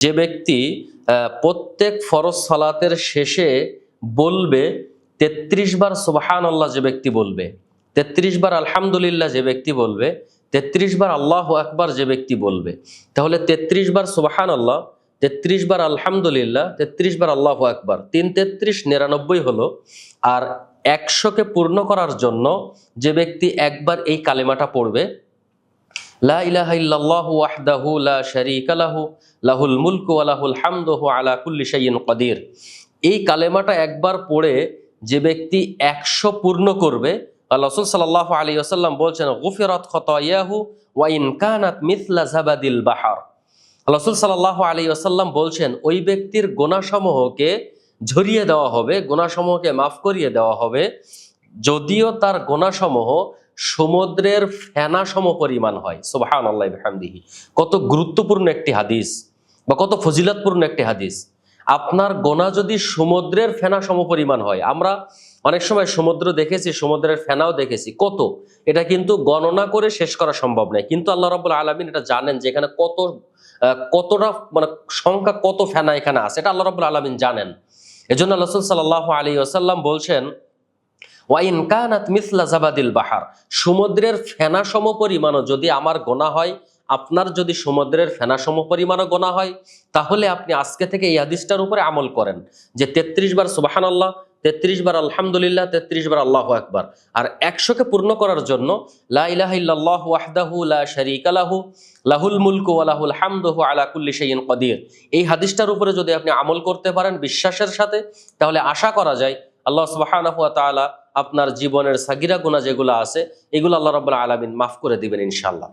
যে ব্যক্তি প্রত্যেক ফরজ সালাতের শেষে বলবে ৩৩ বার সুবহানাল্লাহ, যে ব্যক্তি বলবে ৩৩ বার আলহামদুলিল্লাহ, যে ব্যক্তি বলবে ৩৩ বার আল্লাহু আকবার, যে ব্যক্তি বলবে, তাহলে ৩৩ বার সুবহানাল্লাহ, ৩৩ বার আলহামদুলিল্লাহ, ৩৩ বার আল্লাহু আকবার, ৩ ৩ ৯৯ হলো। আর ১০০কে পূর্ণ করার জন্য যে ব্যক্তি একবার এই কালেমাটা পড়বে, লা ইলাহা ইল্লাল্লাহু ওয়াহদাহু লা শারীকা লাহু লাহুল মুলকু ওয়া লাহুল হামদু ওয়া আলা কুল্লি শাইইন কাদির, এই কালেমাটা একবার পড়ে যে ব্যক্তি ১০০ পূর্ণ করবে, রাসূল সাল্লাল্লাহু আলাইহি ওয়াসাল্লাম বলছেন গুফিরাত খতায়াহু ওয়া ইন কানাত মিথলা যাবাদিল বাহর। রাসূল সাল্লাল্লাহু আলাইহি ওয়াসাল্লাম বলছেন ওই ব্যক্তির গুনাহসমূহকে ঝরিয়ে দেওয়া হবে, গুনাহসমূহকে মাফ করিয়ে দেওয়া হবে, যদিও তার গুনাহসমূহ সমুদ্রের ফেনা সম পরিমাণ হয়। সুবহানাল্লাহি ওয়া বিহামদিহি। কত গুরুত্বপূর্ণ একটি হাদিস বা কত ফজিলতপূর্ণ একটি হাদিস। আপনার গোনা যদি সমুদ্রের ফেনা সম পরিমাণ হয়, আমরা অনেক সময় সমুদ্র দেখেছি, সমুদ্রের ফেনাও দেখেছি, কত, এটা কিন্তু গণনা করে শেষ করা সম্ভব নয়, কিন্তু আল্লাহ রাব্বুল আলামিন এটা জানেন যে এখানে কতটা মানে সংখ্যা, কত ফেনা এখানে আছে, এটা আল্লাহ রাব্বুল আলামিন জানেন। এজন্য রাসূল সাল্লাল্লাহু আলাইহি ওয়াসাল্লাম বলছেন ওয়া ইন কানাত মিসলা যাবাদিল বাহার, সমুদ্রের ফেনা সম পরিমাণও যদি আমার গোনা হয়, আপনার যদি সমুদ্রের ফেনা সম পরিমাণও গোনা হয়, তাহলে আপনি আজকে থেকে এই হাদিসটার উপরে আমল করেন যে ৩৩ বার সুবহানাল্লাহ, ৩৩ বার আলহামদুলিল্লাহ, ৩৩ বার আল্লাহু আকবার। আর ১০০কে পূর্ণ করার জন্য লা ইলাহা ইল্লাল্লাহু ওয়াহদাহু লা শারীকা লাহু লাহুল মুলকু ওয়া লাহুল হামদু ওয়া আলা কুল্লি শাইইন কাদির, এই হাদিসটার উপরে যদি আপনি আমল করতে পারেন বিশ্বাসের সাথে, তাহলে আশা করা যায় আল্লাহ সুবহানাহু ওয়া তাআলা আপনার জীবনের সাগিরা গুনাহ যেগুলো আছে এগুলো আল্লাহ রাব্বুল আলামিন মাফ করে দিবেন ইনশাআল্লাহ।